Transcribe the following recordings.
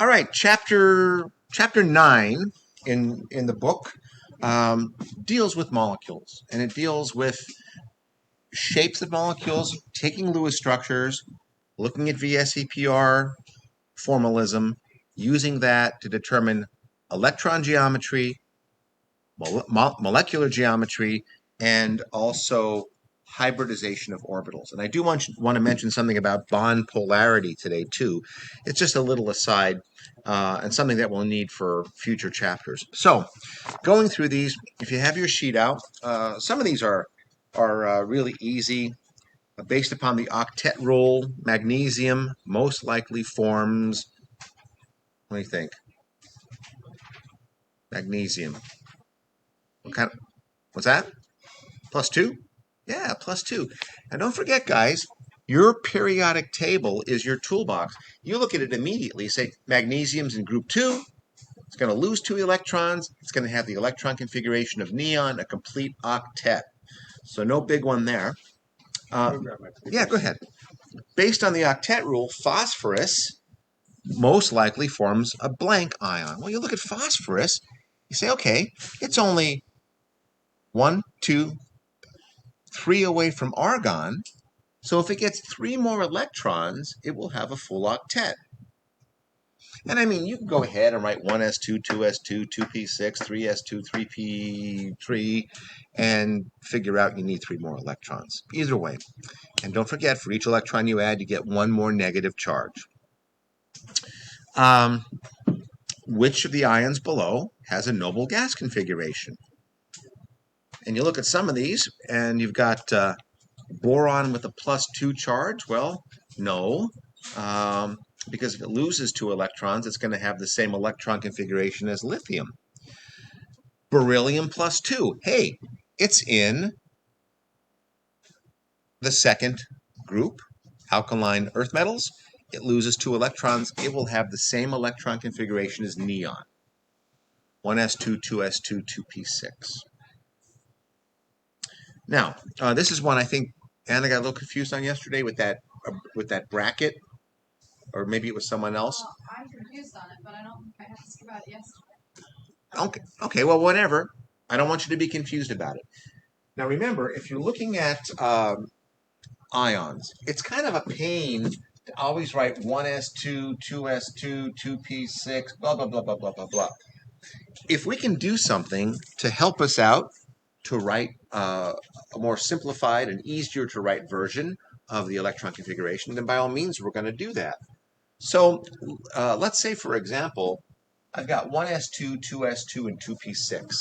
All right, chapter 9 in the book deals with molecules, and it deals with shapes of molecules, taking Lewis structures, looking at VSEPR formalism, using that to determine electron geometry, molecular geometry, and also hybridization of orbitals. And I do want to mention something about bond polarity today, too. It's just a little aside and something that we'll need for future chapters. So, going through these, if you have your sheet out, some of these are really easy. Based upon the octet rule, magnesium most likely forms, what do you think? Magnesium. What's that? +2? Yeah, +2. And don't forget, guys, your periodic table is your toolbox. You look at it immediately, say magnesium's in group 2, it's going to lose 2 electrons, it's going to have the electron configuration of neon, a complete octet. So no big one there. Yeah, go ahead. Based on the octet rule, phosphorus most likely forms a blank ion. Well, you look at phosphorus, you say, okay, it's only 1, 2, 3 away from argon. So if it gets 3 more electrons, it will have a full octet. And I mean, you can go ahead and write 1s2, 2s2, 2p6, 3s2, 3p3, and figure out you need 3 more electrons. Either way. And don't forget, for each electron you add, you get 1 more negative charge. Which of the ions below has a noble gas configuration? And you look at some of these, and you've got boron with a +2 charge. Well, no, because if it loses 2 electrons, it's going to have the same electron configuration as lithium. Beryllium +2. Hey, it's in the second group, alkaline earth metals. It loses 2 electrons. It will have the same electron configuration as neon. 1s2, 2s2, 2p6. Now, this is one I think Anna got a little confused on yesterday with that bracket, or maybe it was someone else. I'm confused on it, but I don't think I asked about it Okay, yesterday. okay, well, whatever. I don't want you to be confused about it. Now, remember, if you're looking at ions, it's kind of a pain to always write 1s2, 2s2, 2p6, blah, blah, blah, blah, blah, blah, blah. If we can do something to help us out to write a more simplified and easier to write version of the electron configuration, then by all means, we're going to do that. So let's say, for example, I've got 1s2, 2s2, and 2p6,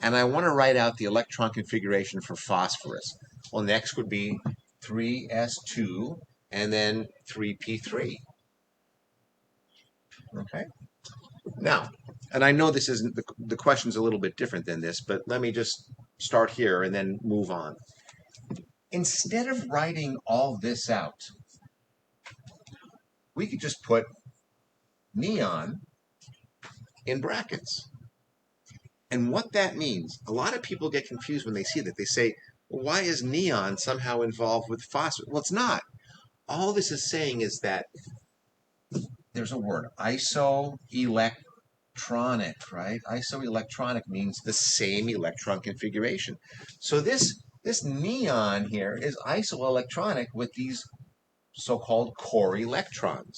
and I want to write out the electron configuration for phosphorus. Well, next would be 3s2 and then 3p3. Okay. Now, and I know this isn't the question's a little bit different than this, but let me just start here and then move on. Instead of writing all this out, we could just put neon in brackets. And what that means, a lot of people get confused when they see that. They say, well, why is neon somehow involved with phosphorus? Well, it's not. All this is saying is that there's a word, isoelectronic, right? Isoelectronic means the same electron configuration. So this neon here is isoelectronic with these so-called core electrons.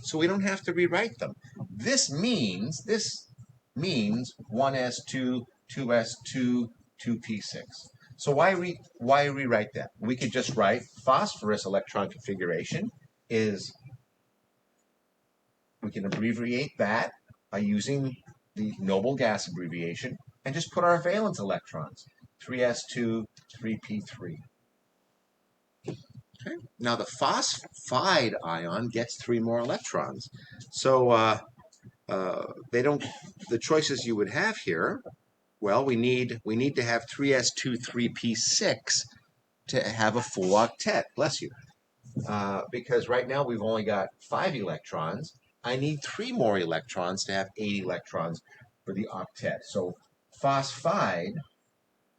So we don't have to rewrite them. This means 1s2, 2s2, 2p6. So why rewrite that? We could just write phosphorus electron configuration is, we can abbreviate that by using the noble gas abbreviation and just put our valence electrons, 3s2, 3p3. Okay. Now the phosphide ion gets 3 more electrons. So the choices you would have here, well, we need to have 3s2, 3p6 to have a full octet. Bless you. Because right now we've only got 5 electrons. I need 3 more electrons to have 8 electrons for the octet. So phosphide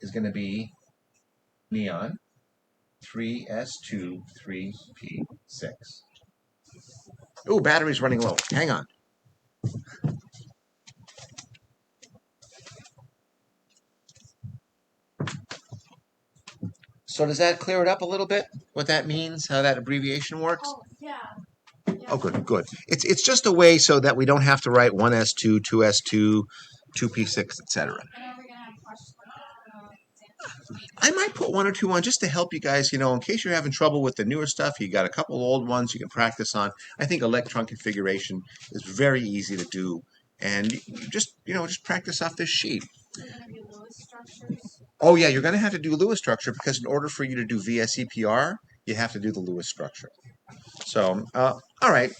is going to be neon, 3s2, 3p6. Ooh, battery's running low. Hang on. So does that clear it up a little bit? What that means? How that abbreviation works? Oh, yeah. Oh, good, good. It's just a way so that we don't have to write 1s2, 2s2, 2p6, etc. And are we gonna have questions like that? I might put one or two on just to help you guys, in case you're having trouble with the newer stuff, you got a couple old ones you can practice on. I think electron configuration is very easy to do. And you just practice off this sheet. Are gonna be Lewis structures? Oh yeah, you're going to have to do Lewis structure because in order for you to do VSEPR, you have to do the Lewis structure. So, all right.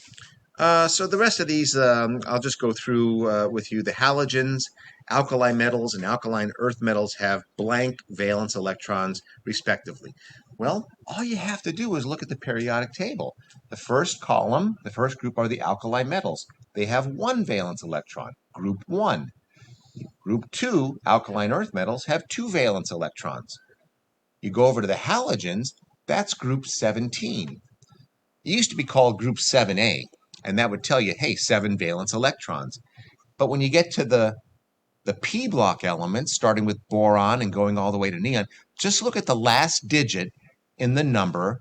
So the rest of these, I'll just go through with you. The halogens, alkali metals, and alkaline earth metals have blank valence electrons, respectively. Well, all you have to do is look at the periodic table. The first column, the first group are the alkali metals. They have one valence electron, group 1. Group 2, alkaline earth metals, have 2 valence electrons. You go over to the halogens, that's group 17. It used to be called group 7A, and that would tell you, hey, 7 valence electrons. But when you get to the p block elements, starting with boron and going all the way to neon, just look at the last digit in the number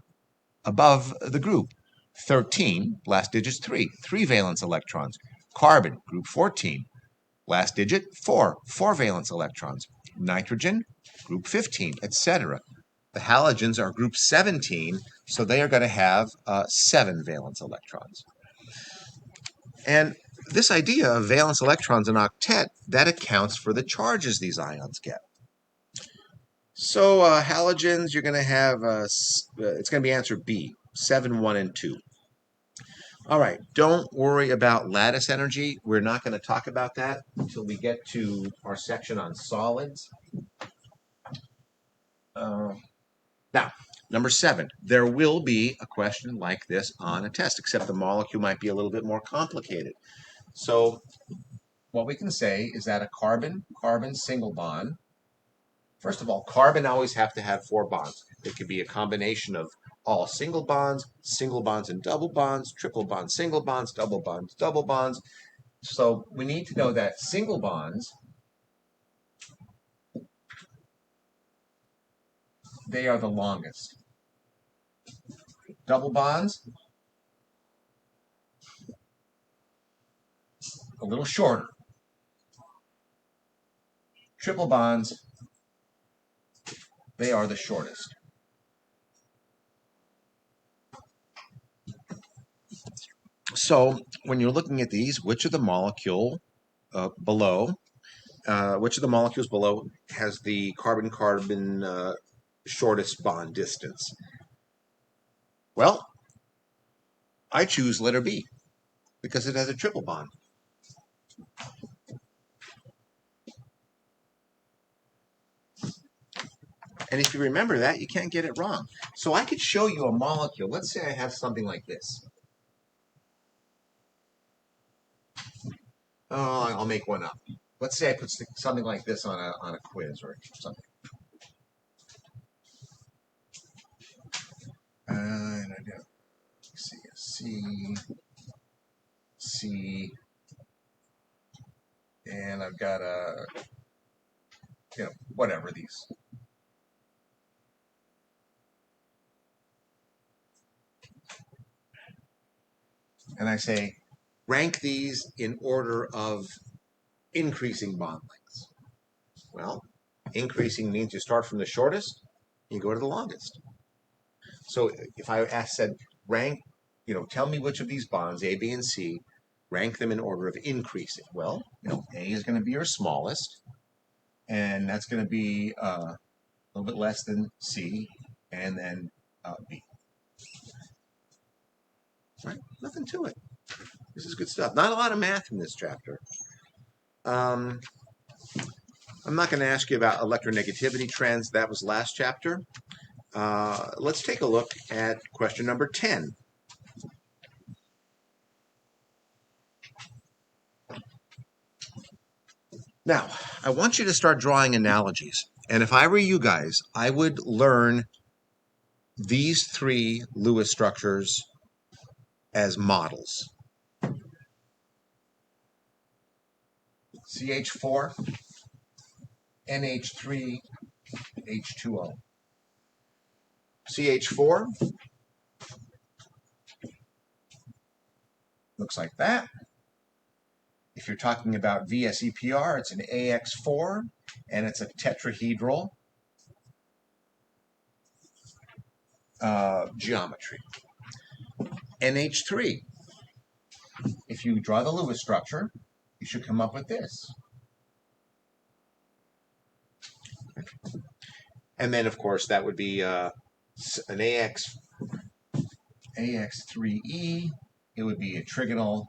above the group. 13, last digit's 3 valence electrons. Carbon, group 14, last digit 4 valence electrons. Nitrogen, group 15, etc. The halogens are group 17, so they are going to have 7 valence electrons. And this idea of valence electrons in octet, that accounts for the charges these ions get. So halogens, you're going to have, it's going to be answer B, 7, 1, and 2. All right, don't worry about lattice energy. We're not going to talk about that until we get to our section on solids. Now, number 7, there will be a question like this on a test, except the molecule might be a little bit more complicated. So what we can say is that a carbon-carbon single bond, first of all, carbon always have to have 4 bonds. It could be a combination of all single bonds and double bonds, triple bonds, single bonds, double bonds. So we need to know that single bonds, they are the longest. Double bonds, a little shorter. Triple bonds, they are the shortest. So when you're looking at these, which of the molecule below, which of the molecules below has the carbon-carbon shortest bond distance? Well, I choose letter B because it has a triple bond. And if you remember that, you can't get it wrong. So I could show you a molecule. Let's say I have something like this. Oh, I'll make one up. Let's say I put something like this on a quiz or something. And I do. C, and I've got a, whatever these. And I say, rank these in order of increasing bond lengths. Well, increasing means you start from the shortest, you go to the longest. So if I said rank, tell me which of these bonds, A, B, and C, rank them in order of increasing. Well, A is going to be your smallest, and that's going to be a little bit less than C, and then B. Right? Nothing to it. This is good stuff. Not a lot of math in this chapter. I'm not going to ask you about electronegativity trends. That was last chapter. Let's take a look at question number 10. Now, I want you to start drawing analogies. And if I were you guys, I would learn these 3 Lewis structures as models. CH4, NH3, H2O. CH4 looks like that. If you're talking about VSEPR, it's an AX4, and it's a tetrahedral geometry. NH3, if you draw the Lewis structure, you should come up with this. And then, of course, that would be an AX3E. It would be a trigonal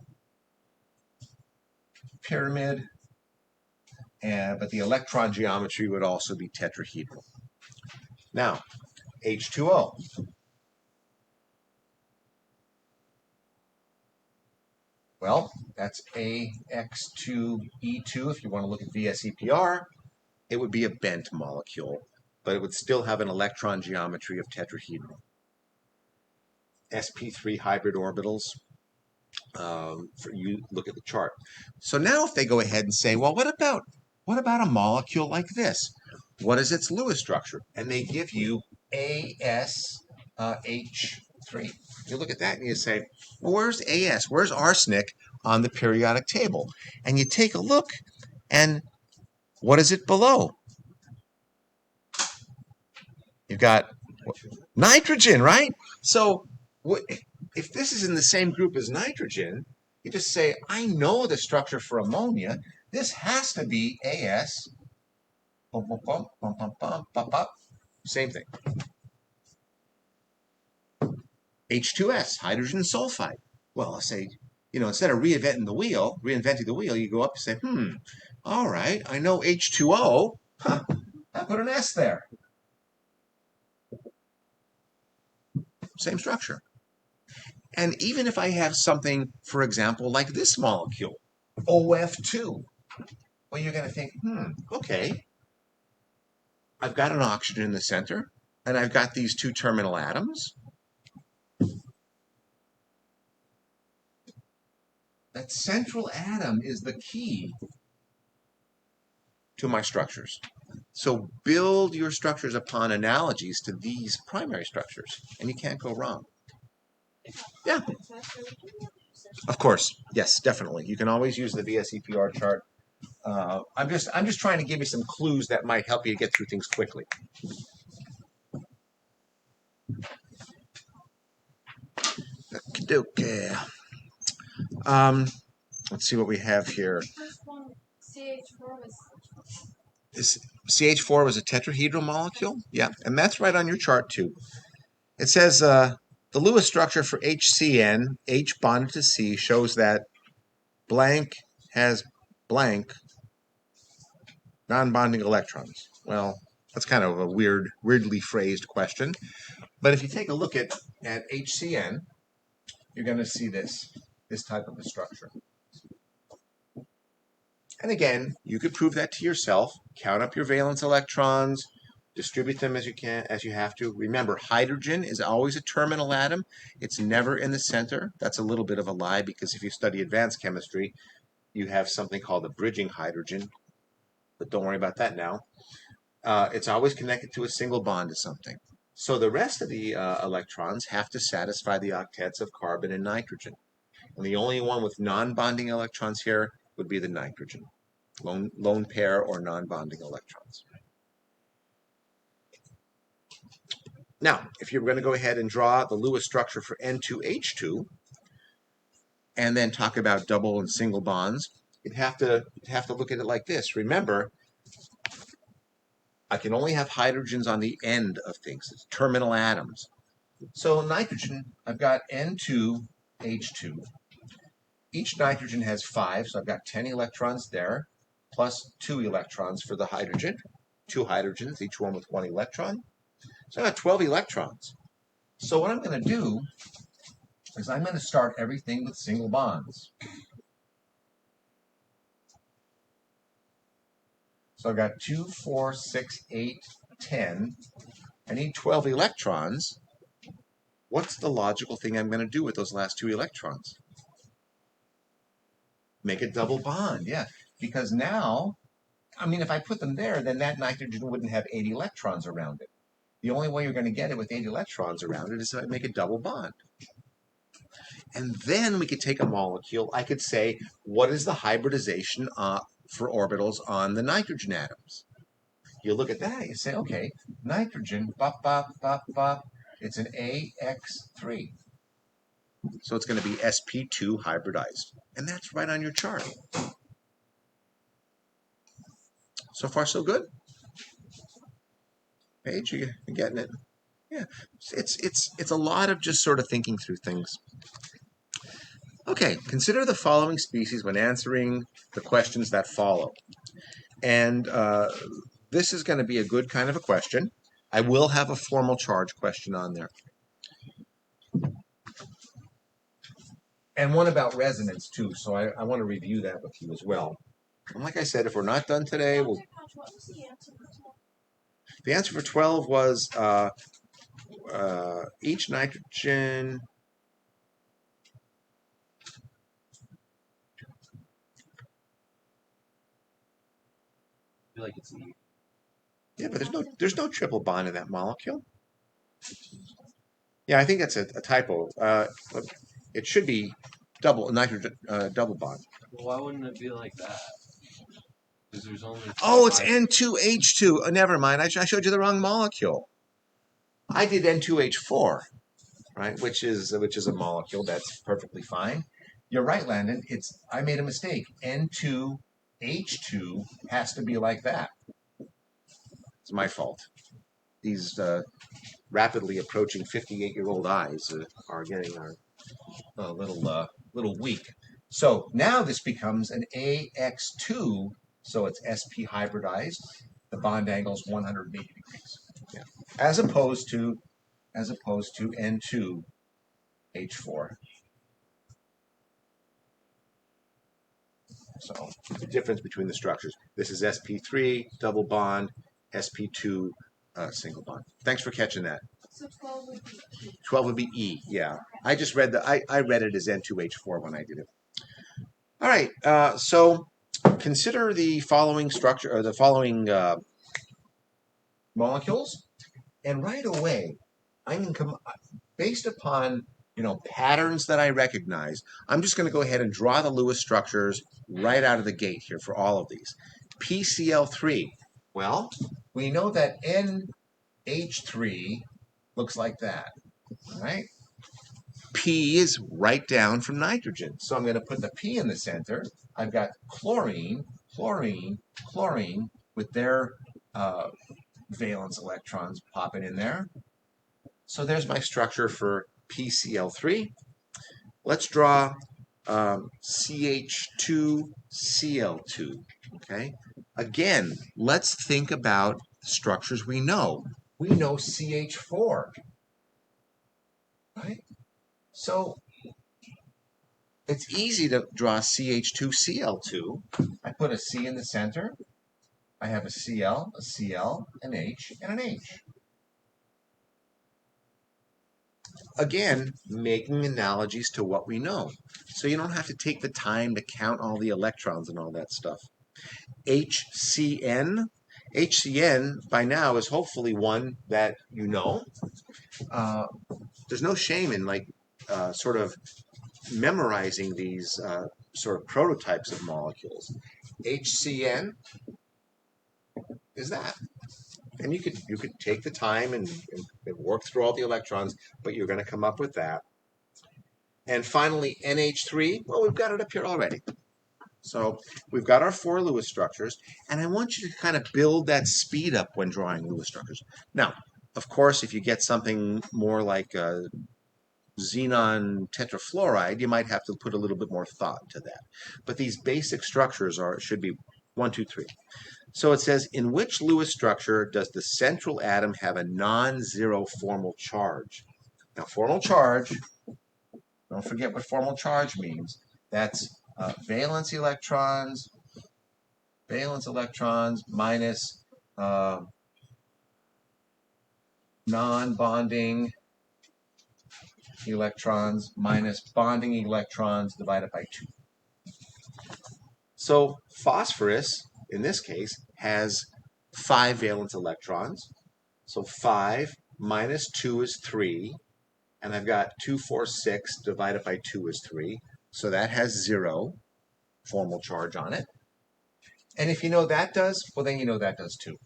pyramid, but the electron geometry would also be tetrahedral. Now, H2O. Well, that's AX2E2 if you want to look at VSEPR. It would be a bent molecule, but it would still have an electron geometry of tetrahedral. sp3 hybrid orbitals, for you look at the chart. So now if they go ahead and say, well, what about a molecule like this? What is its Lewis structure? And they give you ASH3. You look at that and you say, well, where's AS? Where's arsenic on the periodic table? And you take a look, and what is it below? You've got nitrogen, right? So if this is in the same group as nitrogen, you just say, I know the structure for ammonia. This has to be AS. Same thing. H2S, hydrogen sulfide. Well, I'll say, instead of reinventing the wheel, you go up and say, all right, I know H2O. I put an S there. Same structure. And even if I have something, for example, like this molecule, OF2, well, you're going to think, okay, I've got an oxygen in the center, and I've got these two terminal atoms. That central atom is the key to my structures. So build your structures upon analogies to these primary structures, and you can't go wrong. Yeah. Of course. Yes, definitely. You can always use the VSEPR chart. I'm just trying to give you some clues that might help you get through things quickly. Okay. Let's see what we have here. CH4 was a tetrahedral molecule? Yeah, and that's right on your chart too. It says the Lewis structure for HCN, H bonded to C, shows that blank has blank non-bonding electrons. Well, that's kind of a weirdly phrased question. But if you take a look at HCN, you're going to see this type of a structure. And again, you could prove that to yourself. Count up your valence electrons, distribute them as you have to. Remember, hydrogen is always a terminal atom. It's never in the center. That's a little bit of a lie, because if you study advanced chemistry, you have something called a bridging hydrogen. But don't worry about that now. It's always connected to a single bond to something. So the rest of the electrons have to satisfy the octets of carbon and nitrogen. And the only one with non-bonding electrons here would be the nitrogen. Lone pair or non-bonding electrons. Now, if you're going to go ahead and draw the Lewis structure for N2H2, and then talk about double and single bonds, you'd have to look at it like this. Remember, I can only have hydrogens on the end of things. It's terminal atoms. So nitrogen, I've got N2H2. Each nitrogen has 5, so I've got 10 electrons there, plus 2 electrons for the hydrogen. 2 hydrogens, each one with 1 electron. So I've got 12 electrons. So what I'm going to do is I'm going to start everything with single bonds. So I've got 2, 4, 6, 8, 10. I need 12 electrons. What's the logical thing I'm going to do with those last 2 electrons? Make a double bond, yeah. because now, I mean, if I put them there, then that nitrogen wouldn't have 8 electrons around it. The only way you're going to get it with 8 electrons around it is to make a double bond. And then we could take a molecule. I could say, what is the hybridization for orbitals on the nitrogen atoms? You look at that, you say, okay, nitrogen, bop, bop, bop, bop, it's an AX3. So it's going to be sp2 hybridized. And that's right on your chart. So far, so good? Paige, you getting it? Yeah, it's a lot of just sort of thinking through things. Okay, consider the following species when answering the questions that follow. And this is going to be a good kind of a question. I will have a formal charge question on there. And one about resonance, too, so I want to review that with you as well. And like I said, if we're not done today, we'll... What was the answer for 12? The answer for 12 was each nitrogen... I feel like it's E. Yeah, but there's no triple bond in that molecule. Yeah, I think that's a typo. It should be double nitrogen double bond. Well, why wouldn't it be like that? Because there's only. Oh, it's N2H2. Oh, never mind. I showed you the wrong molecule. I did N2H4, right? Which is a molecule that's perfectly fine. You're right, Landon. I made a mistake. N2H2 has to be like that. It's my fault. These rapidly approaching 58-year-old eyes are getting a little weak. So now this becomes an AX2, so it's sp hybridized. The bond angle is 180 degrees. Yeah. As opposed to N2H4. So the difference between the structures. This is sp3 double bond, sp2 single bond. Thanks for catching that. So 12 would be E. 12 would be E, yeah. I just read I read it as N2H4 when I did it. All right, so consider the following structure, or the following molecules, and right away, I can come, based upon, patterns that I recognize, I'm just going to go ahead and draw the Lewis structures right out of the gate here for all of these. PCl3, well, we know that NH3 looks like that, right? P is right down from nitrogen. So I'm going to put the P in the center. I've got chlorine, chlorine, chlorine with their valence electrons popping in there. So there's my structure for PCl3. Let's draw CH2Cl2, okay? Again, let's think about structures we know. We know CH4, right? So it's easy to draw CH2Cl2. I put a C in the center. I have a Cl, an H, and an H. Again, making analogies to what we know. So you don't have to take the time to count all the electrons and all that stuff. HCN. HCN, by now, is hopefully one that you know. There's no shame in sort of memorizing these sort of prototypes of molecules. HCN is that. And you could take the time and work through all the electrons, but you're going to come up with that. And finally, NH3, well, we've got it up here already. So we've got our 4 Lewis structures, and I want you to kind of build that speed up when drawing Lewis structures. Now, of course, if you get something more like xenon tetrafluoride, you might have to put a little bit more thought to that. But these basic structures should be 1, 2, 3. So it says, in which Lewis structure does the central atom have a non-zero formal charge? Now, formal charge, don't forget what formal charge means. That's valence electrons minus non-bonding electrons minus bonding electrons divided by 2. So phosphorus, in this case, has 5 valence electrons. So 5 minus 2 is 3. And I've got 2, 4, 6 divided by 2 is 3. So that has 0 formal charge on it. And if you know that does, well, then you know that does too.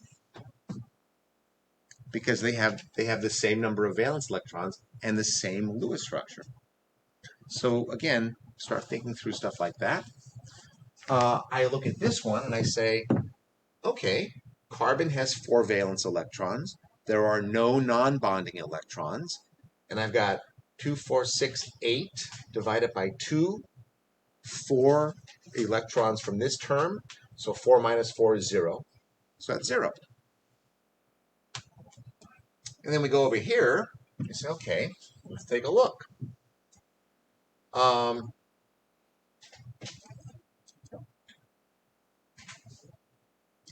Because they have the same number of valence electrons and the same Lewis structure. So again, start thinking through stuff like that. I look at this one and I say, okay, carbon has 4 valence electrons. There are no non-bonding electrons. And I've got 2, 4, 6, 8 divided by 2, 4 electrons from this term. So 4 minus 4 is 0. So that's 0. And then we go over here and say, okay, let's take a look.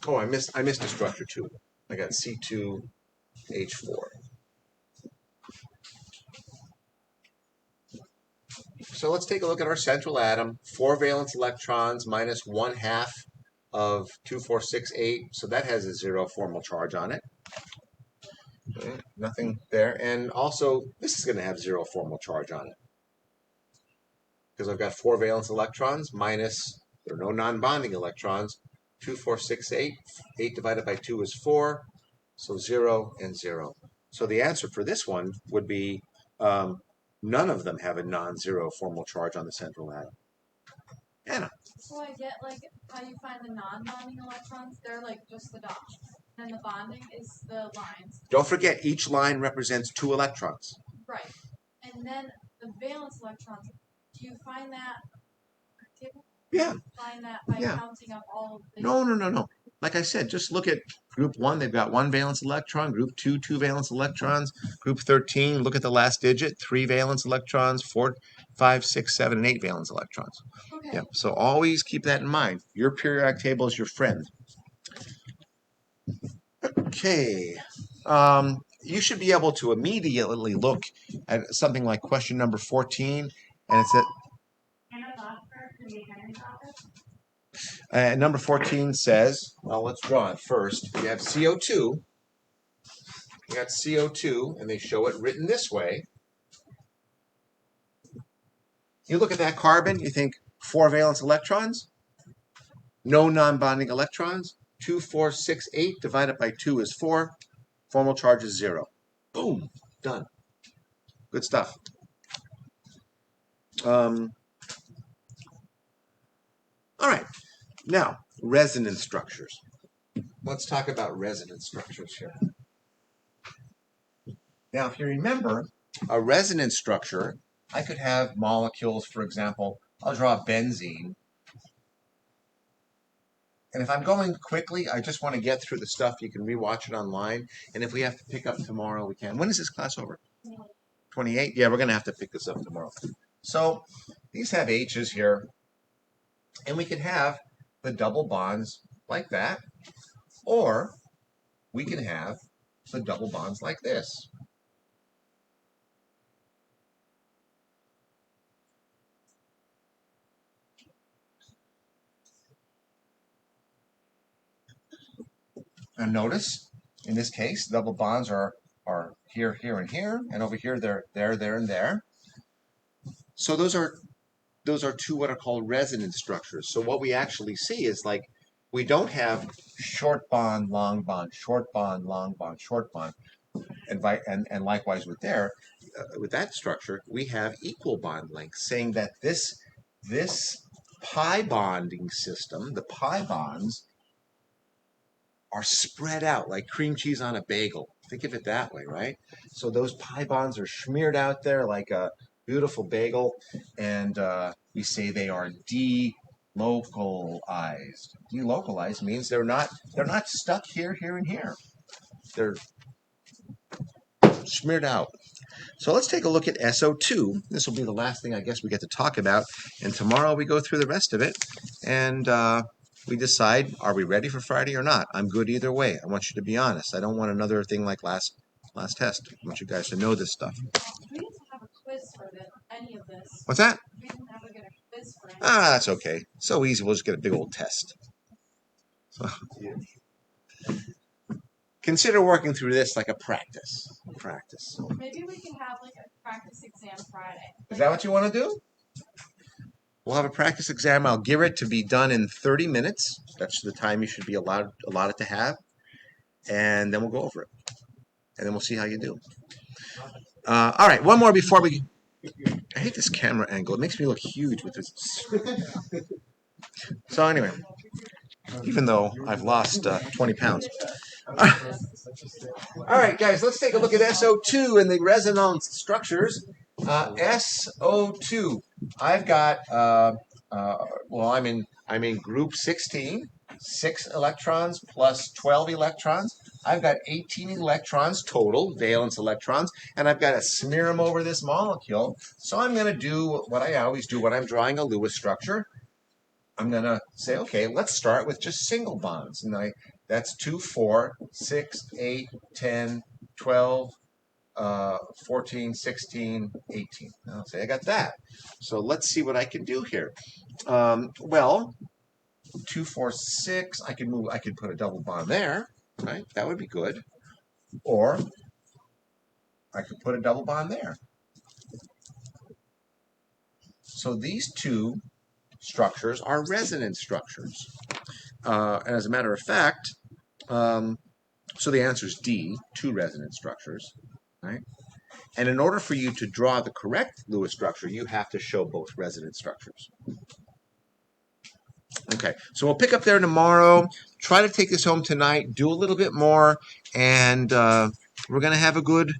Oh, I missed a structure too. I got C2H4. So let's take a look at our central atom. 4 valence electrons minus 1/2 of 2, 4, 6, 8. So that has a 0 formal charge on it. Okay, nothing there. And also, this is going to have 0 formal charge on it. Because I've got 4 valence electrons minus, there are no non-bonding electrons, 2, 4, 6, 8. 8 divided by 2 is 4. So 0 and 0. So the answer for this one would be none of them have a non-zero formal charge on the central atom. Anna. So I get like how you find the non-bonding electrons, they're like just the dots. And the bonding is the lines. Don't forget, each line represents 2 electrons. Right. And then the valence electrons, do you find that table? Yeah. Find that by counting up all of the... No. Like I said, just look at group 1, they've got 1 valence electron. Group 2, 2 valence electrons. Group 13, look at the last digit, 3 valence electrons, 4, 5, 6, 7, and 8 valence electrons. Okay. Yeah, so always keep that in mind. Your periodic table is your friend. Okay. You should be able to immediately look at something like question number 14, and it's at number 14 says, well, let's draw it first. You have CO2. You got CO2, and they show it written this way. You look at that carbon, you think 4 valence electrons, no non-bonding electrons, 2, 4, 6, 8 divided by 2 is 4. Formal charge is 0. Boom, done. Good stuff. All right, now resonance structures. Let's talk about resonance structures here. Now, if you remember, a resonance structure, I could have molecules, for example, I'll draw benzene. And if I'm going quickly, I just want to get through the stuff. You can rewatch it online. And if we have to pick up tomorrow, we can. When is this class over? 28? Yeah, we're going to have to pick this up tomorrow. So these have H's here. And we can have the double bonds like that. Or we can have the double bonds like this. And notice, in this case, double bonds are here, here, and here, and over here they're there, and there. So those are 2 what are called resonance structures. So what we actually see is like we don't have short bond, long bond, short bond, long bond, short bond, and likewise with with that structure we have equal bond lengths, saying that this pi bonding system, the pi bonds, are spread out like cream cheese on a bagel. Think of it that way, right? So those pi bonds are smeared out there like a beautiful bagel, and we say they are delocalized. Delocalized means they're not stuck here, here, and here. They're smeared out. So let's take a look at SO2. This will be the last thing I guess we get to talk about, and tomorrow we go through the rest of it, and we decide, are we ready for Friday or not? I'm good either way. I want you to be honest. I don't want another thing like last test. I want you guys to know this stuff. We didn't have a quiz for any of this. What's that? We didn't have a quiz for any. That's okay. So easy, we'll just get a big old test. So, consider working through this like a practice. Practice. Maybe we can have like a practice exam Friday. Is that what you want to do? We'll have a practice exam. I'll give it to be done in 30 minutes. That's the time you should be allotted to have. And then we'll go over it. And then we'll see how you do. All right, one more before we... I hate this camera angle. It makes me look huge with this. So anyway, even though I've lost 20 pounds. All right, guys, let's take a look at SO2 and the resonance structures. SO2. I've got, well, I'm in group 16, 6 electrons plus 12 electrons. I've got 18 electrons total, valence electrons, and I've got to smear them over this molecule. So I'm going to do what I always do when I'm drawing a Lewis structure. I'm going to say, okay, let's start with just single bonds. And that's 2, 4, 6, 8, 10, 12, 14, 16, 18. I'll say I got that. So let's see what I can do here. Well, 2, 4, 6, I could put a double bond there, right? That would be good. Or I could put a double bond there. So these two structures are resonance structures. And as a matter of fact, so the answer is D, 2 resonance structures, right? And in order for you to draw the correct Lewis structure, you have to show both resonance structures. Okay, so we'll pick up there tomorrow. Try to take this home tonight, do a little bit more, and we're going to have a good